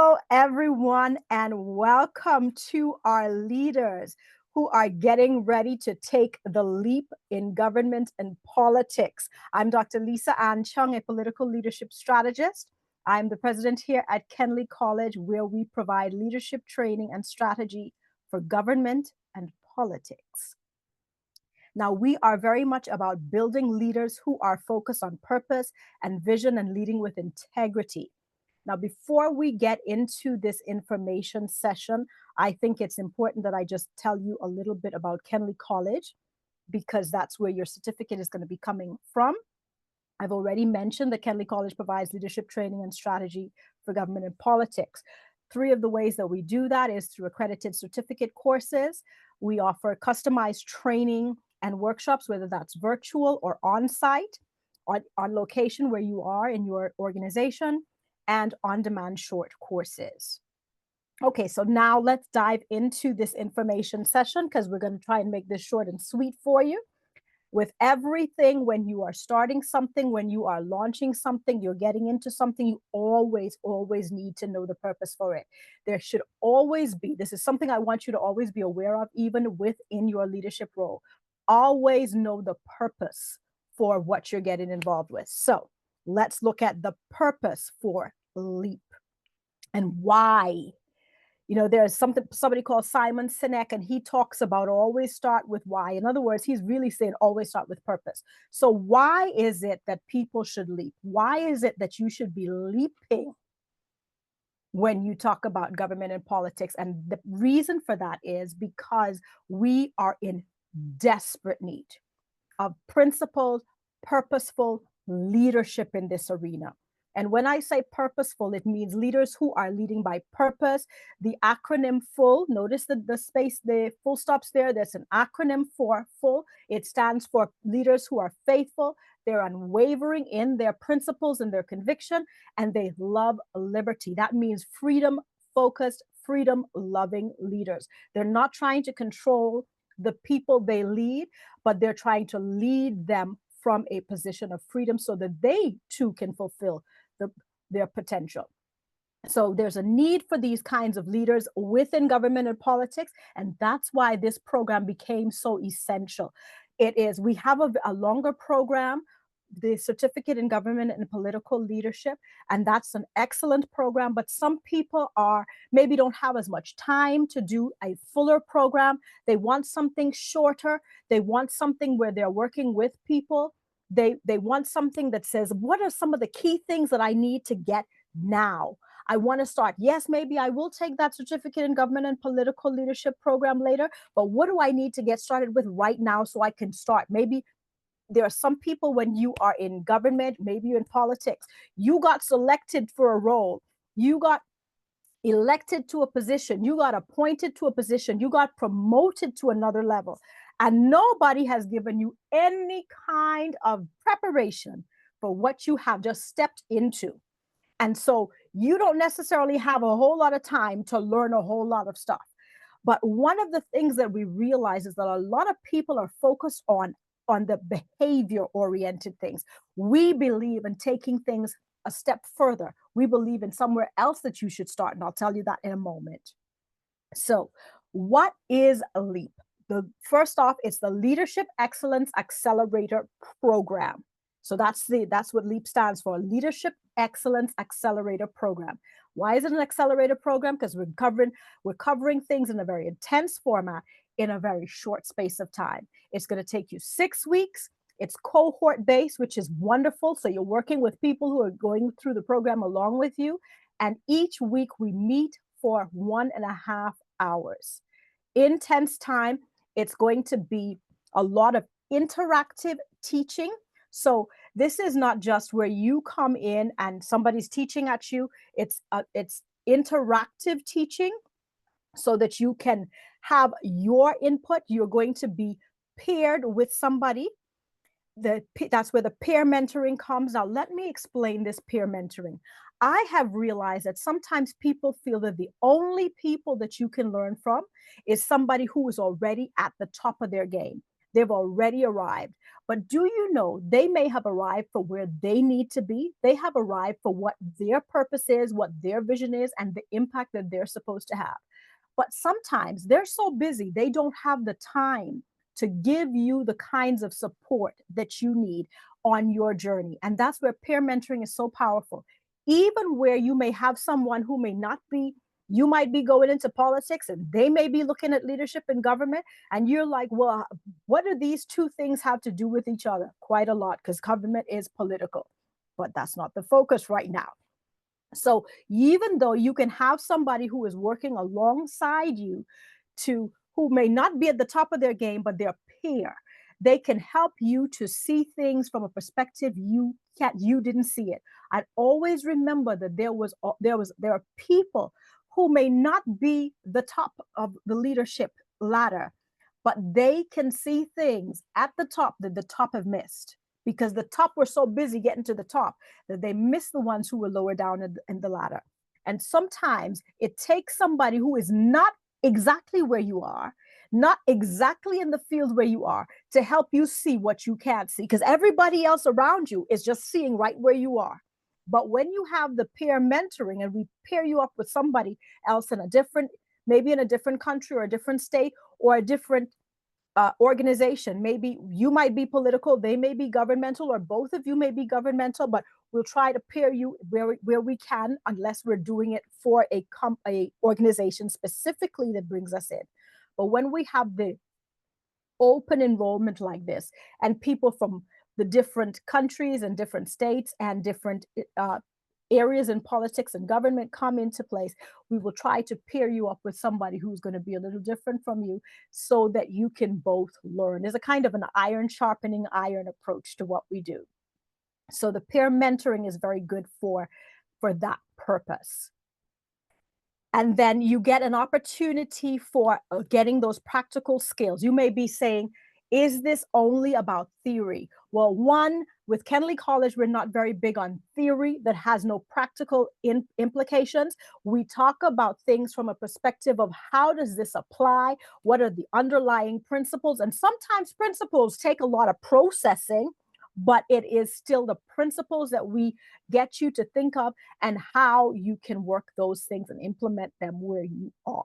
Hello, everyone, and welcome to our leaders who are getting ready to take the leap in government and politics. I'm Dr. Lisa Ann Chung, a political leadership strategist. I'm the president here at Kenley College, where we provide leadership training and strategy for government and politics. Now, we are very much about building leaders who are focused on purpose and vision and leading with integrity. Now, before we get into this information session, I think it's important that I just tell you a little bit about Kenley College, because that's where your certificate is going to be coming from. I've already mentioned that Kenley College provides leadership training and strategy for government and politics. Three of the ways that we do that is through accredited certificate courses. We offer customized training and workshops, whether that's virtual or on-site, on location where you are in your organization, and on-demand short courses. Okay, so now let's dive into this information session, because we're going to try and make this short and sweet for you. With everything, when you are starting something, when you are launching something, you're getting into something, you always need to know the purpose for it. There should always be, this is something I want you to always be aware of, even within your leadership role. Always know the purpose for what you're getting involved with. So let's look at the purpose for LEAP and why. You know, there's somebody called Simon Sinek, and he talks about always start with why. In other words, he's really saying always start with purpose. So why is it that people should leap? Why is it that you should be leaping when you talk about government and politics? And the reason for that is because we are in desperate need of principled, purposeful leadership in this arena. And when I say purposeful, it means leaders who are leading by purpose. The acronym FULL, notice the space, the full stops there. There's an acronym for FULL. It stands for leaders who are faithful, they're unwavering in their principles and their conviction, and they love liberty. That means freedom-focused, freedom-loving leaders. They're not trying to control the people they lead, but they're trying to lead them from a position of freedom so that they too can fulfill their potential. So there's a need for these kinds of leaders within government and politics, and that's why this program became so essential. We have a longer program, the Certificate in Government and Political Leadership, and that's an excellent program, but some people maybe don't have as much time to do a fuller program. They want something shorter. They want something where they're working with people. They want something that says, what are some of the key things that I need to get now? I want to start. Yes, maybe I will take that Certificate in Government and Political Leadership program later, but what do I need to get started with right now so I can start? Maybe there are some people, when you are in government, maybe you're in politics, you got selected for a role, you got elected to a position, you got appointed to a position, you got promoted to another level, and nobody has given you any kind of preparation for what you have just stepped into. And so you don't necessarily have a whole lot of time to learn a whole lot of stuff. But one of the things that we realize is that a lot of people are focused on the behavior-oriented things. We believe in taking things a step further. We believe in somewhere else that you should start, and I'll tell you that in a moment. So what is LEAP? First off, it's the Leadership Excellence Accelerator Program. So that's what LEAP stands for, Leadership Excellence Accelerator Program. Why is it an accelerator program? Because we're covering things in a very intense format in a very short space of time. It's going to take you 6 weeks. It's cohort based, which is wonderful. So you're working with people who are going through the program along with you. And each week we meet for 1.5 hours. Intense time. It's going to be a lot of interactive teaching. So this is not just where you come in and somebody's teaching at you. It's interactive teaching so that you can have your input. You're going to be paired with somebody. That's where the peer mentoring comes. Now, let me explain this peer mentoring. I have realized that sometimes people feel that the only people that you can learn from is somebody who is already at the top of their game. They've already arrived. But do you know they may have arrived for where they need to be? They have arrived for what their purpose is, what their vision is, and the impact that they're supposed to have. But sometimes they're so busy, they don't have the time to give you the kinds of support that you need on your journey. And that's where peer mentoring is so powerful. Even where you may have someone who may not be, you might be going into politics and they may be looking at leadership in government. And you're like, well, what do these two things have to do with each other? Quite a lot, because government is political. But that's not the focus right now. So even though you can have somebody who is working alongside you who may not be at the top of their game, but they're peer, they can help you to see things from a perspective you didn't see it. I always remember that there are people who may not be the top of the leadership ladder, but they can see things at the top that the top have missed, because the top were so busy getting to the top that they miss the ones who were lower down in the ladder. And sometimes it takes somebody who is not exactly where you are, not exactly in the field where you are, to help you see what you can't see, because everybody else around you is just seeing right where you are. But when you have the peer mentoring and we pair you up with somebody else maybe in a different country or a different state or a different organization. Maybe you might be political, they may be governmental, or both of you may be governmental, but we'll try to pair you where we can, unless we're doing it for a organization specifically that brings us in. But when we have the open enrollment like this, and people from the different countries and different states and different areas in politics and government come into place, we will try to pair you up with somebody who's going to be a little different from you so that you can both learn. There's a kind of an iron sharpening iron approach to what we do. So the peer mentoring is very good for that purpose. And then you get an opportunity for getting those practical skills. You may be saying, is this only about theory? Well, one, with Kenley College, we're not very big on theory that has no practical implications. We talk about things from a perspective of how does this apply? What are the underlying principles? And sometimes principles take a lot of processing, but it is still the principles that we get you to think of and how you can work those things and implement them where you are.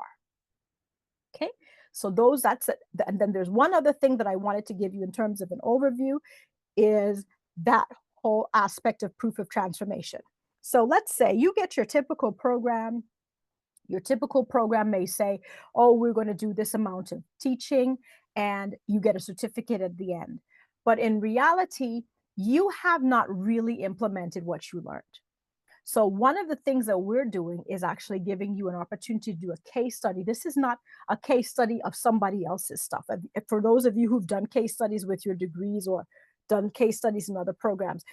Okay, so that's it. And then there's one other thing that I wanted to give you in terms of an overview, is that whole aspect of proof of transformation. So let's say you get your typical program. Your typical program may say, oh, we're going to do this amount of teaching, and you get a certificate at the end. But in reality, you have not really implemented what you learned. So one of the things that we're doing is actually giving you an opportunity to do a case study. This is not a case study of somebody else's stuff. For those of you who've done case studies with your degrees or done case studies in other programs,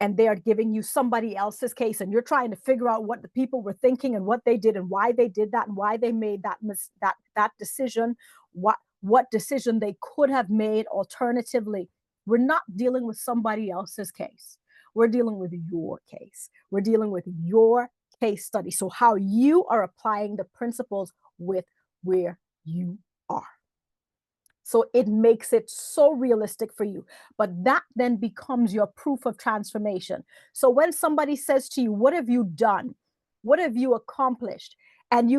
and they are giving you somebody else's case, and you're trying to figure out what the people were thinking and what they did and why they did that and why they made that decision, what decision they could have made alternatively. We're not dealing with somebody else's case. We're dealing with your case. We're dealing with your case study. So how you are applying the principles with where you are. So it makes it so realistic for you. But that then becomes your proof of transformation. So when somebody says to you, what have you done? What have you accomplished? And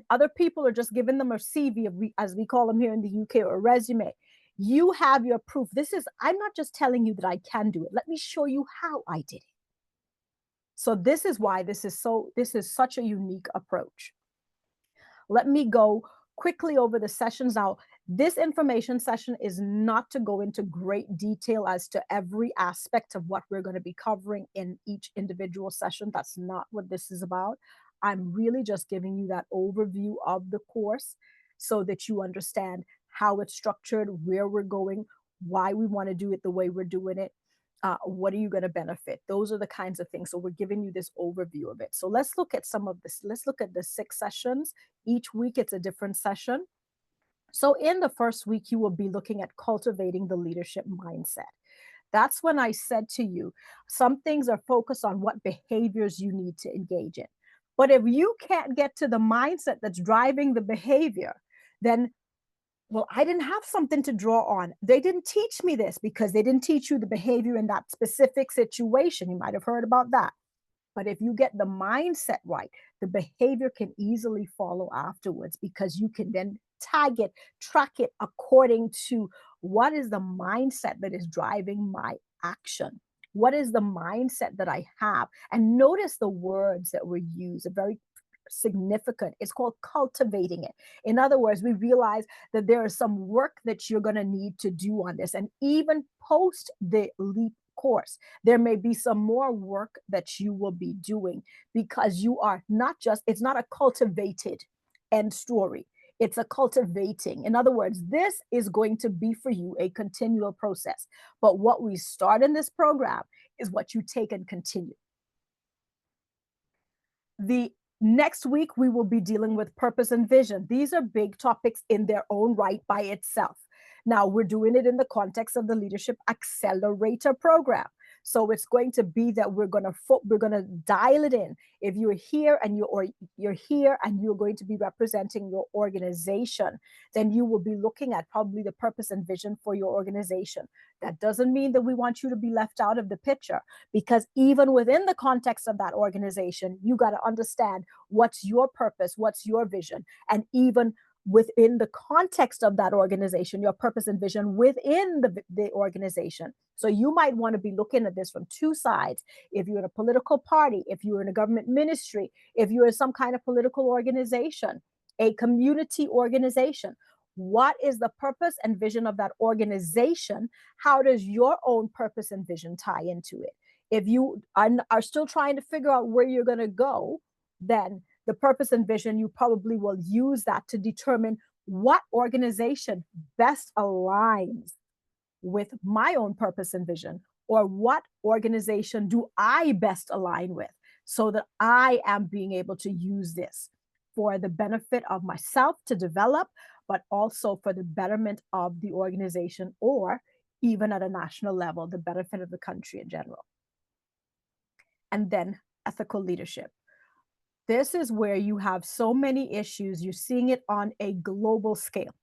other people are just giving them a CV, as we call them here in the UK, or a resume. You have your proof. I'm not just telling you that I can do it. Let me show you how I did it. So this is why this is such a unique approach. Let me go quickly over the sessions now. This information session is not to go into great detail as to every aspect of what we're going to be covering in each individual session. That's not what this is about. I'm really just giving you that overview of the course so that you understand how it's structured, where we're going, why we want to do it the way we're doing it. What are you going to benefit? Those are the kinds of things. So we're giving you this overview of it. So let's look at some of this. Let's look at the 6 sessions. Each week it's a different session. So in the first week, you will be looking at cultivating the leadership mindset. That's when I said to you, some things are focused on what behaviors you need to engage in. But if you can't get to the mindset that's driving the behavior, then Well, I didn't have something to draw on. They didn't teach me this because they didn't teach you the behavior in that specific situation. You might have heard about that. But if you get the mindset right, the behavior can easily follow afterwards because you can then tag it, track it according to what is the mindset that is driving my action. What is the mindset that I have? And notice the words that were used are very significant. It's called cultivating it. In other words, we realize that there is some work that you're going to need to do on this. And even post the LEAP course, there may be some more work that you will be doing because you are not just, it's not a cultivated end story. It's a cultivating. In other words, this is going to be for you a continual process. But what we start in this program is what you take and continue. The next week, we will be dealing with purpose and vision. These are big topics in their own right by itself. Now, we're doing it in the context of the Leadership Accelerator Program. So it's going to be that we're going to dial it in. If you're here and you're here and you're going to be representing your organization, then you will be looking at probably the purpose and vision for your organization. That doesn't mean that we want you to be left out of the picture, because even within the context of that organization, you got to understand what's your purpose, what's your vision, and even within the context of that organization, your purpose and vision within the organization. So you might want to be looking at this from two sides. If you're in a political party, if you're in a government ministry, if you're in some kind of political organization, a community organization, what is the purpose and vision of that organization? How does your own purpose and vision tie into it? If you are still trying to figure out where you're going to go, then the purpose and vision, you probably will use that to determine what organization best aligns with my own purpose and vision, or what organization do I best align with, so that I am being able to use this for the benefit of myself to develop, but also for the betterment of the organization, or even at a national level, the benefit of the country in general. And then ethical leadership. This is where you have so many issues. You're seeing it on a global scale.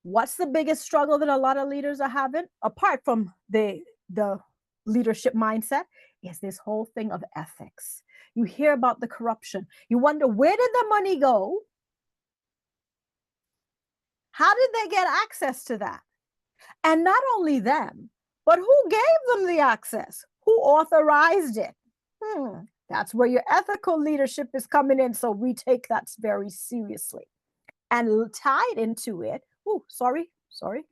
What's the biggest struggle that a lot of leaders are having, apart from the leadership mindset, is this whole thing of ethics. You hear about the corruption. You wonder, where did the money go? How did they get access to that? And not only them, but who gave them the access? Who authorized it? That's where your ethical leadership is coming in. So we take that very seriously. And tied into it, sorry,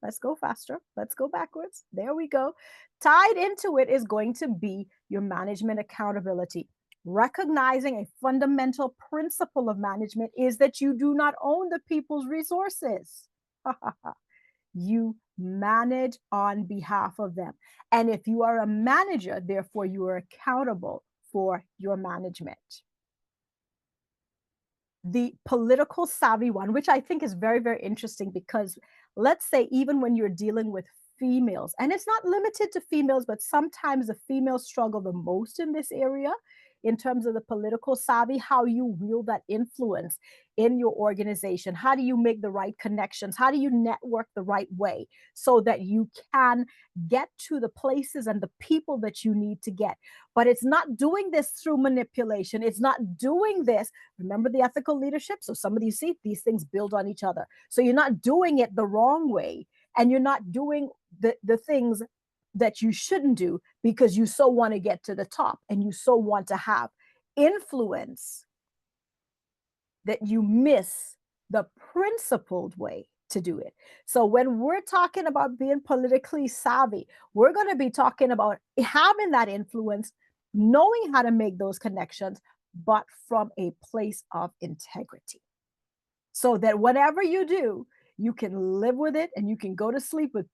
let's go faster. Let's go backwards. There we go. Tied into it is going to be your management accountability. Recognizing a fundamental principle of management is that you do not own the people's resources. You manage on behalf of them. And if you are a manager, therefore you are accountable for your management. The political savvy one, which I think is very, very interesting, because let's say even when you're dealing with females, and it's not limited to females, but sometimes the females struggle the most in this area in terms of the political savvy, how you wield that influence in your organization. How do you make the right connections? How do you network the right way so that you can get to the places and the people that you need to get? But it's not doing this through manipulation. It's not doing this. Remember the ethical leadership? So some of you see these things build on each other. So you're not doing it the wrong way, and you're not doing the things that you shouldn't do because you so want to get to the top and you so want to have influence that you miss the principled way to do it. So when we're talking about being politically savvy, we're going to be talking about having that influence, knowing how to make those connections, but from a place of integrity. So that whatever you do, you can live with it and you can go to sleep with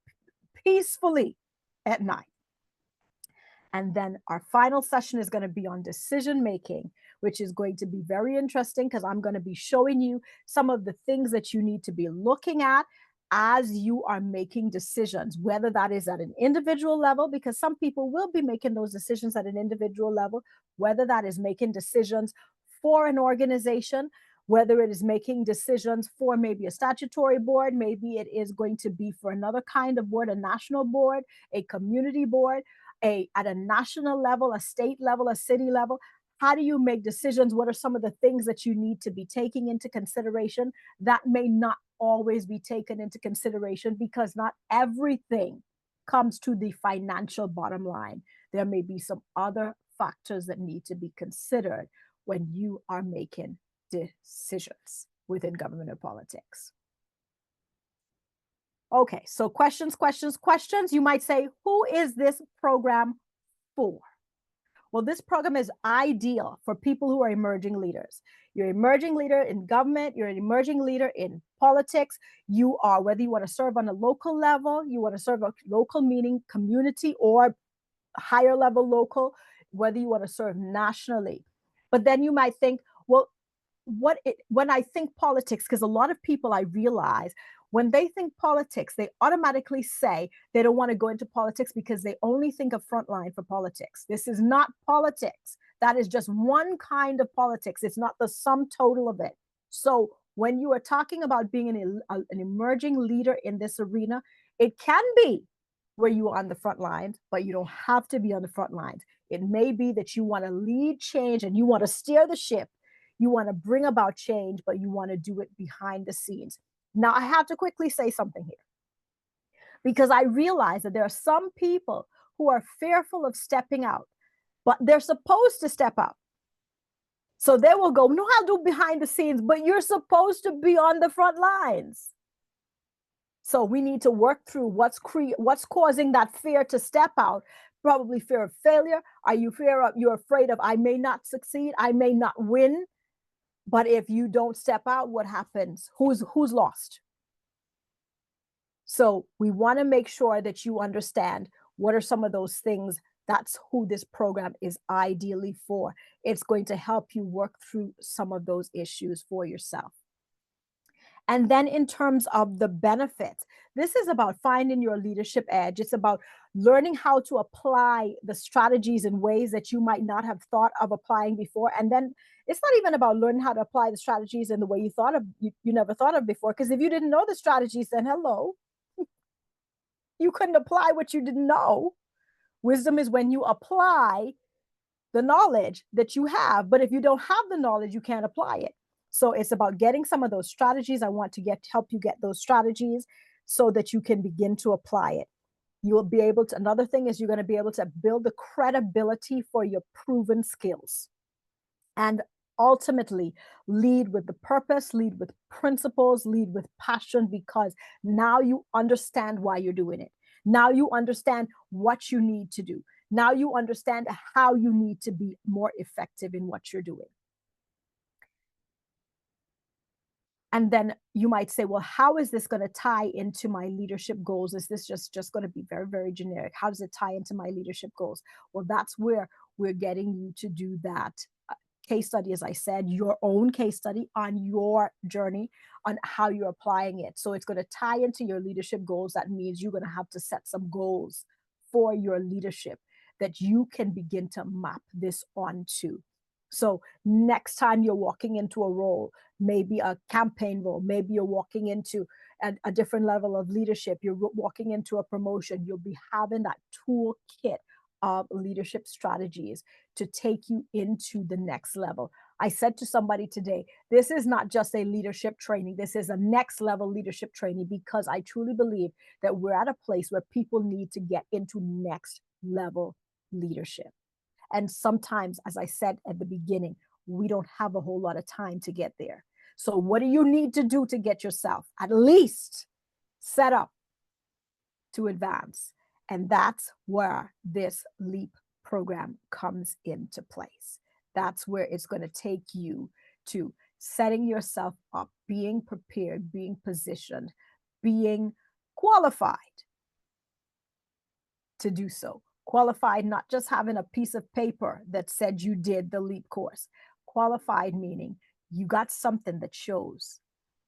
peacefully at night. And then our final session is going to be on decision making, which is going to be very interesting because I'm going to be showing you some of the things that you need to be looking at as you are making decisions, whether that is at an individual level, because some people will be making those decisions at an individual level, whether that is making decisions for an organization, whether it is making decisions for maybe a statutory board, maybe it is going to be for another kind of board, a national board, a community board, at a national level, a state level, a city level. How do you make decisions? What are some of the things that you need to be taking into consideration that may not always be taken into consideration because not everything comes to the financial bottom line. There may be some other factors that need to be considered when you are making decisions within government or politics. Okay, so questions. You might say, who is this program for? Well, this program is ideal for people who are emerging leaders. You're an emerging leader in government, you're an emerging leader in politics. You are, whether you want to serve on a local level, you want to serve a local meaning community or higher level local, whether you want to serve nationally. But then you might think, well, when I think politics, because a lot of people I realize when they think politics, they automatically say they don't want to go into politics because they only think of frontline for politics. This is not politics. That is just one kind of politics. It's not the sum total of it. So when you are talking about being an emerging leader in this arena, it can be where you are on the front lines, but you don't have to be on the front lines. It may be that you want to lead change and you want to steer the ship. You want to bring about change, but you want to do it behind the scenes. Now, I have to quickly say something here because I realize that there are some people who are fearful of stepping out, but they're supposed to step out. So they will go, no, I'll do behind the scenes, but you're supposed to be on the front lines. So we need to work through what's causing that fear to step out. Probably fear of failure. Are you you're afraid of, I may not succeed, I may not win. But if you don't step out, what happens? Who's lost? So we want to make sure that you understand what are some of those things. That's who this program is ideally for. It's going to help you work through some of those issues for yourself. And then in terms of the benefits, this is about finding your leadership edge. It's about learning how to apply the strategies in ways that you might not have thought of applying before. And then it's not even about learning how to apply the strategies in the way you never thought of before. Because if you didn't know the strategies, then hello, you couldn't apply what you didn't know. Wisdom is when you apply the knowledge that you have. But if you don't have the knowledge, you can't apply it. So it's about getting some of those strategies. I want to help you get those strategies so that you can begin to apply it. You will be able to, another thing is you're going to be able to build the credibility for your proven skills. And ultimately lead with the purpose, lead with principles, lead with passion, because now you understand why you're doing it. Now you understand what you need to do. Now you understand how you need to be more effective in what you're doing. And then you might say, well, how is this going to tie into my leadership goals? Is this just going to be very, very generic? How does it tie into my leadership goals? Well, that's where we're getting you to do that case study, as I said, your own case study on your journey on how you're applying it. So it's going to tie into your leadership goals. That means you're going to have to set some goals for your leadership that you can begin to map this onto. So next time you're walking into a role, maybe a campaign role, maybe you're walking into a different level of leadership, you're walking into a promotion, you'll be having that toolkit of leadership strategies to take you into the next level. I said to somebody today, this is not just a leadership training, this is a next level leadership training, because I truly believe that we're at a place where people need to get into next level leadership. And sometimes, as I said at the beginning, we don't have a whole lot of time to get there. So what do you need to do to get yourself at least set up to advance? And that's where this L.E.A.P program comes into place. That's where it's going to take you to setting yourself up, being prepared, being positioned, being qualified to do so. Qualified, not just having a piece of paper that said you did the L.E.A.P course. Qualified meaning you got something that shows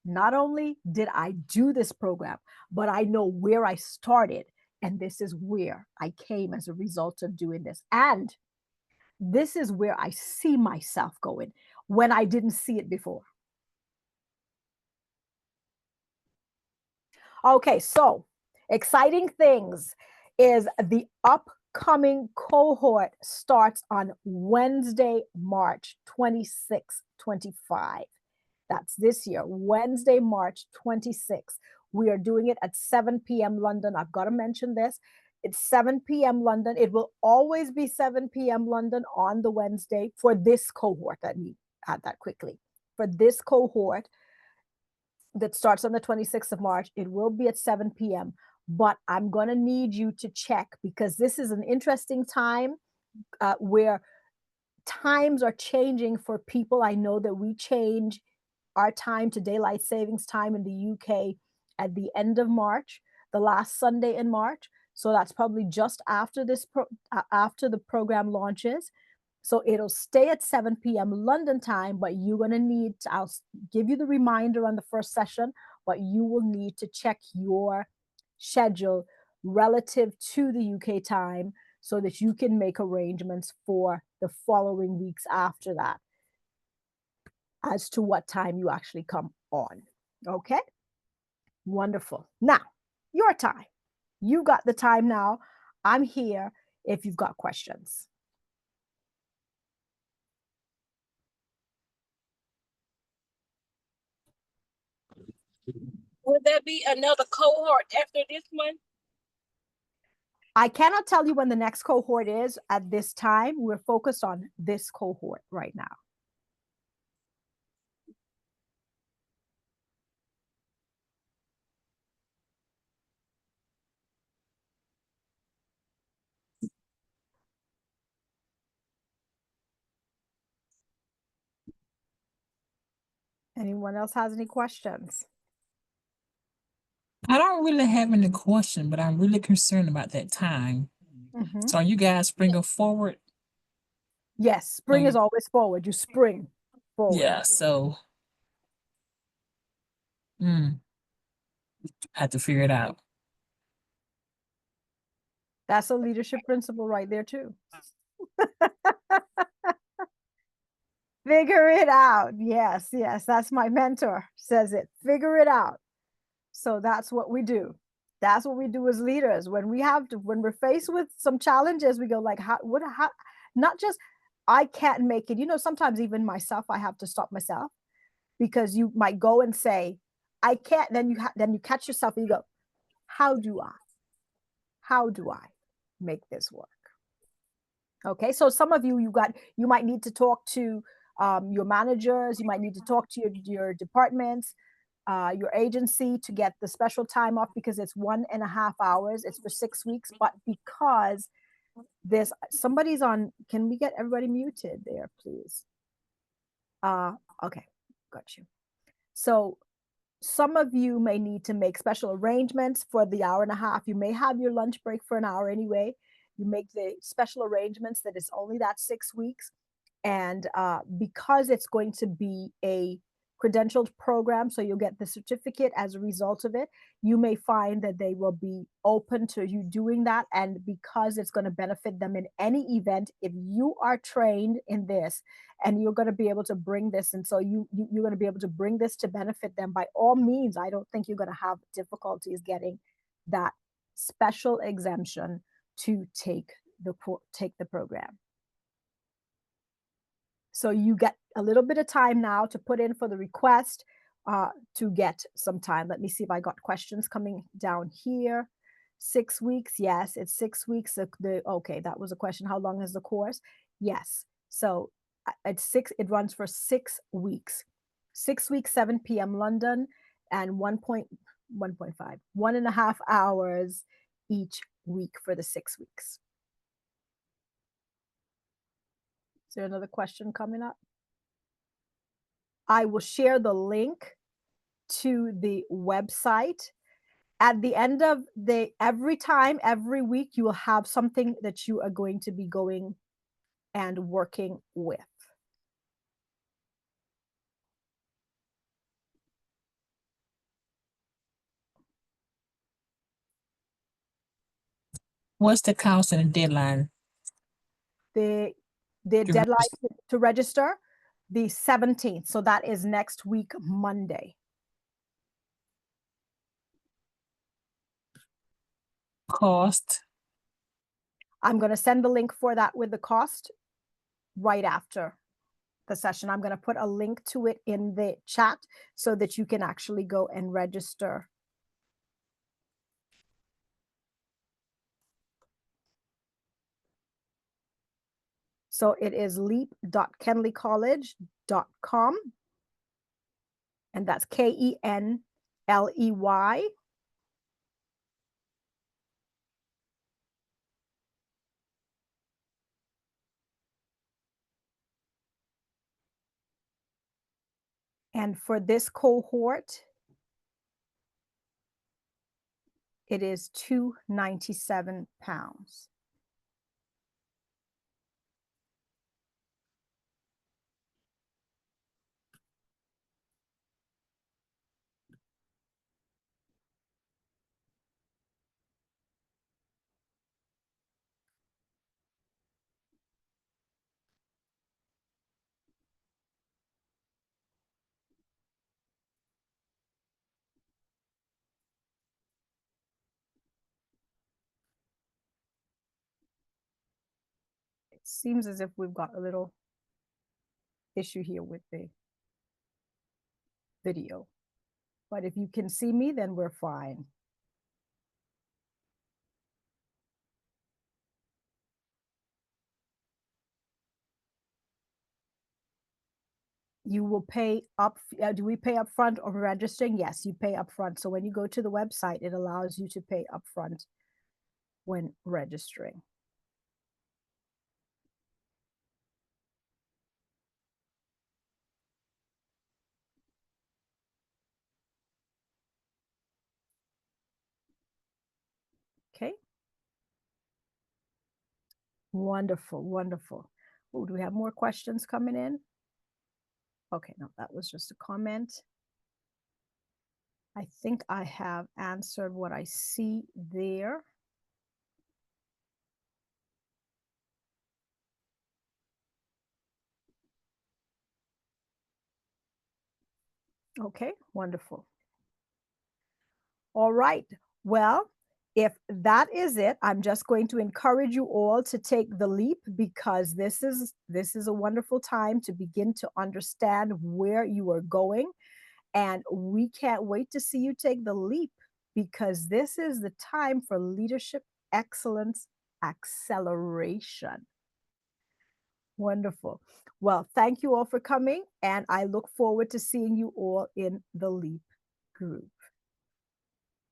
not only did I do this program, but I know where I started, and this is where I came as a result of doing this. And this is where I see myself going when I didn't see it before. Okay, so exciting things is the upcoming cohort starts on Wednesday, March 26, 25. That's this year, Wednesday, March 26th. We are doing it at 7 p.m. London. I've got to mention this. It's 7 p.m. London. It will always be 7 p.m. London on the Wednesday for this cohort. Let me add that quickly. For this cohort that starts on the 26th of March, it will be at 7 p.m. But I'm going to need you to check, because this is an interesting time where times are changing for people. I know that we change our time to daylight savings time in the UK at the end of March, the last Sunday in March. So that's probably just after after the program launches. So it'll stay at 7 p.m. London time, but you're going to need to, I'll give you the reminder on the first session, but you will need to check your schedule relative to the UK time so that you can make arrangements for the following weeks after that as to what time you actually come on. Okay? Wonderful. Now, your time. You got the time now. I'm here if you've got questions. Will there be another cohort after this one? I cannot tell you when the next cohort is at this time. We're focused on this cohort right now. Anyone else has any questions? I don't really have any question, but I'm really concerned about that time. Mm-hmm. So are you guys springing forward? Yes, spring is always forward. You spring forward. Yeah, so I have to figure it out. That's a leadership principle right there too. Figure it out. Yes, yes, that's my mentor says it. Figure it out. So that's what we do. That's what we do as leaders. When we're faced with some challenges, we go like, how, not just, I can't make it. You know, sometimes even myself, I have to stop myself, because you might go and say, I can't. Then you catch yourself and you go, how do I make this work? Okay, so some of you might need to talk to your managers. You might need to talk to your departments, your agency, to get the special time off, because it's 1.5 hours. It's for 6 weeks, but because somebody's on. Can we get everybody muted there, please? Okay, got you. So some of you may need to make special arrangements for the 1.5 hours. You may have your lunch break for an hour anyway. You make the special arrangements that it's only that 6 weeks. And because it's going to be a credentialed program, so you'll get the certificate as a result of it, you may find that they will be open to you doing that. And because it's going to benefit them in any event, if you are trained in this and you're going to be able to bring this, and so you're going to be able to bring this to benefit them, by all means, I don't think you're going to have difficulties getting that special exemption to take the program. So you get a little bit of time now to put in for the request to get some time. Let me see if I got questions coming down here. 6 weeks. Yes, it's 6 weeks. Okay, that was a question. How long is the course? Yes. So it runs for 6 weeks. 6 weeks, 7 p.m. London, and 1.5 hours each week for the 6 weeks. Is there another question coming up? I will share the link to the website. At the end of every week, you will have something that you are going to be going and working with. What's the cost and the deadline? The deadline to register, the 17th. So that is next week, Monday. Cost. I'm going to send the link for that with the cost right after the session. I'm going to put a link to it in the chat so that you can actually go and register. So it is leap.kenleycollege.com, and that's Kenley. And for this cohort, it is £297. It seems as if we've got a little issue here with the video, but if you can see me, then we're fine. You will pay up. Do we pay up front or registering? Yes, you pay up front. So when you go to the website, it allows you to pay up front when registering. Okay. Wonderful, wonderful. Oh, do we have more questions coming in? Okay, no, that was just a comment. I think I have answered what I see there. Okay, wonderful. All right. Well, if that is it, I'm just going to encourage you all to take the leap, because this is a wonderful time to begin to understand where you are going. And we can't wait to see you take the leap, because this is the time for leadership excellence acceleration. Wonderful. Well, thank you all for coming, and I look forward to seeing you all in the LEAP group.